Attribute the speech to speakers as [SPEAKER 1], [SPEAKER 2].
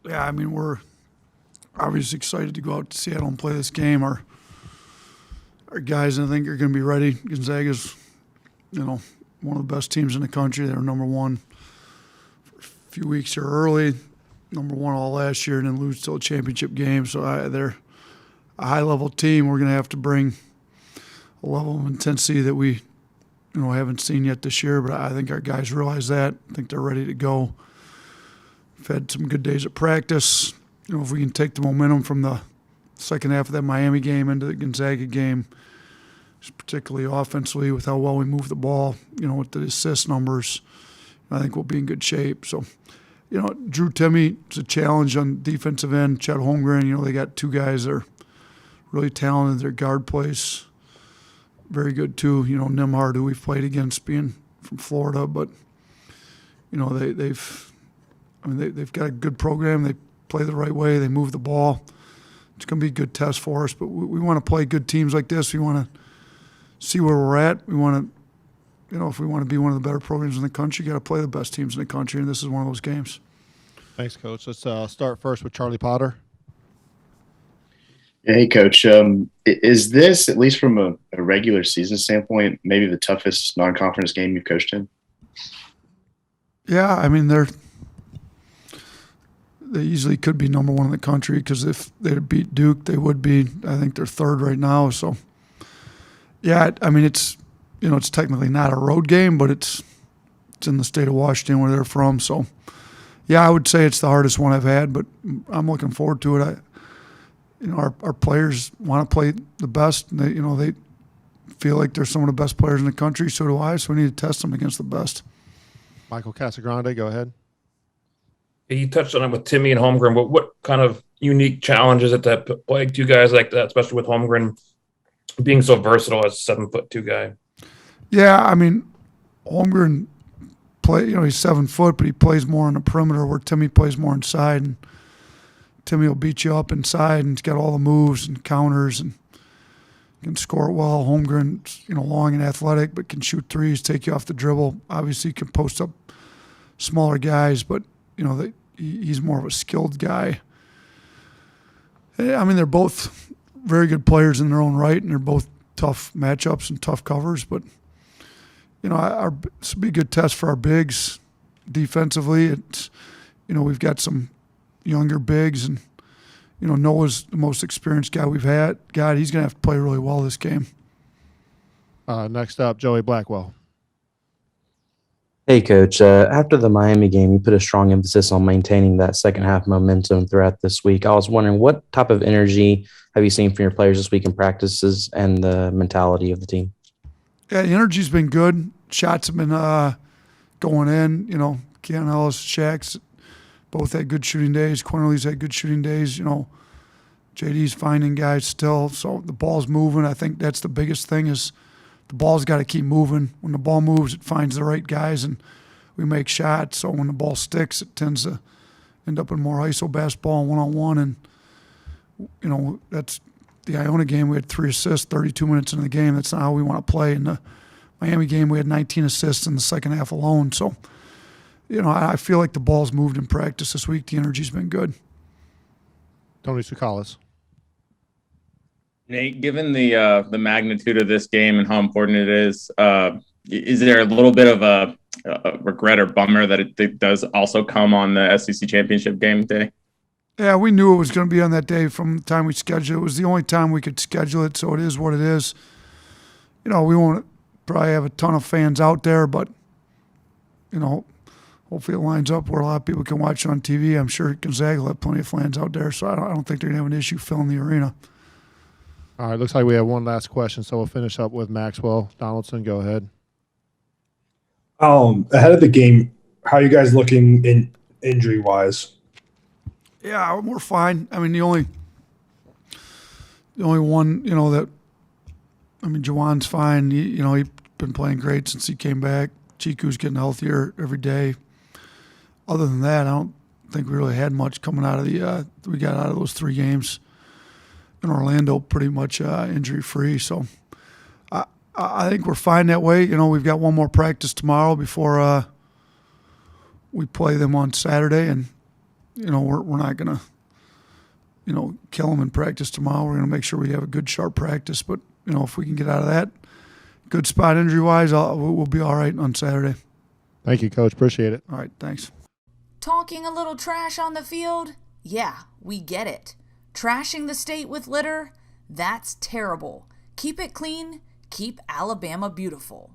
[SPEAKER 1] Yeah, I mean, we're obviously excited to go out to Seattle and play this game. Our guys, I think, are going to be ready. Gonzaga's, one of the best teams in the country. They were number one for a few weeks here early, number one all last year, and then lose till a championship game. So they're a high-level team. We're going to have to bring a level of intensity that we, haven't seen yet this year. But I think our guys realize that. I think they're ready to go. We've had some good days at practice. If we can take the momentum from the second half of that Miami game into the Gonzaga game, particularly offensively with how well we move the ball, with the assist numbers, I think we'll be in good shape. So, Drew Timme is a challenge on defensive end. Chet Holmgren, they got two guys that are really talented. Their guard plays very good too. Nimhard, who we've played against, being from Florida, but they've got a good program. They play the right way. They move the ball. It's going to be a good test for us. But we want to play good teams like this. We want to see where we're at. We want to, if we want to be one of the better programs in the country, you got to play the best teams in the country, and this is one of those games.
[SPEAKER 2] Thanks, Coach. Let's start first with Charlie Potter.
[SPEAKER 3] Hey, Coach. Is this, at least from a regular season standpoint, maybe the toughest non-conference game you've coached in?
[SPEAKER 1] Yeah, I mean, they easily could be number one in the country because if they'd beat Duke, they would be. I think they're third right now. So, yeah, I mean, it's technically not a road game, but it's in the state of Washington where they're from. So, yeah, I would say it's the hardest one I've had, but I'm looking forward to it. Our players want to play the best. And they feel like they're some of the best players in the country. So do I. So we need to test them against the best.
[SPEAKER 2] Michael Casagrande, go ahead.
[SPEAKER 4] You touched on it with Timme and Holmgren, but what kind of unique challenges that plagued you guys like that, especially with Holmgren being so versatile as a 7'2" guy?
[SPEAKER 1] Yeah, I mean, Holmgren he's 7 foot, but he plays more on the perimeter where Timme plays more inside. And Timme will beat you up inside, and he's got all the moves and counters and can score it well. Holmgren's long and athletic, but can shoot threes, take you off the dribble. Obviously, can post up smaller guys, but he's more of a skilled guy. I mean, they're both very good players in their own right, and they're both tough matchups and tough covers. But this will be a good test for our bigs defensively. It's we've got some younger bigs, and Noah's the most experienced guy we've had. He's going to have to play really well this game.
[SPEAKER 2] Next up, Joey Blackwell.
[SPEAKER 5] Hey, Coach. After the Miami game, you put a strong emphasis on maintaining that second half momentum throughout this week. I was wondering, what type of energy have you seen from your players this week in practices and the mentality of the team?
[SPEAKER 1] Yeah, the energy's been good. Shots have been going in. Keanu Ellis, Shaq's both had good shooting days. Quinterly's had good shooting days. JD's finding guys still. So the ball's moving. I think that's the biggest thing is the ball's got to keep moving. When the ball moves, it finds the right guys, and we make shots. So when the ball sticks, it tends to end up in more ISO basketball and one-on-one. And, that's the Iona game. We had 3 assists, 32 minutes into the game. That's not how we want to play. In the Miami game, we had 19 assists in the second half alone. So, I feel like the ball's moved in practice this week. The energy's been good.
[SPEAKER 2] Tony Tsoukalas.
[SPEAKER 6] Nate, given the magnitude of this game and how important it is there a little bit of a regret or bummer that it does also come on the SEC championship game day?
[SPEAKER 1] Yeah, we knew it was going to be on that day from the time we scheduled it. It was the only time we could schedule it, so it is what it is. We won't probably have a ton of fans out there, but, hopefully it lines up where a lot of people can watch it on TV. I'm sure Gonzaga will have plenty of fans out there, so I don't think they're going to have an issue filling the arena.
[SPEAKER 2] All right, looks like we have one last question, so we'll finish up with Maxwell Donaldson. Go ahead.
[SPEAKER 7] Ahead of the game, how are you guys looking in injury-wise?
[SPEAKER 1] Yeah, we're fine. I mean, the only one, Jawan's fine. He's been playing great since he came back. Chiku's getting healthier every day. Other than that, I don't think we really had much coming out of we got out of those 3 games in Orlando pretty much injury-free. So I think we're fine that way. We've got one more practice tomorrow before we play them on Saturday, and we're not going to, kill them in practice tomorrow. We're going to make sure we have a good, sharp practice. But, if we can get out of that, good spot injury-wise, we'll be all right on Saturday.
[SPEAKER 2] Thank you, Coach. Appreciate it.
[SPEAKER 1] All right, thanks.
[SPEAKER 8] Talking a little trash on the field? Yeah, we get it. Trashing the state with litter? That's terrible. Keep it clean. Keep Alabama beautiful.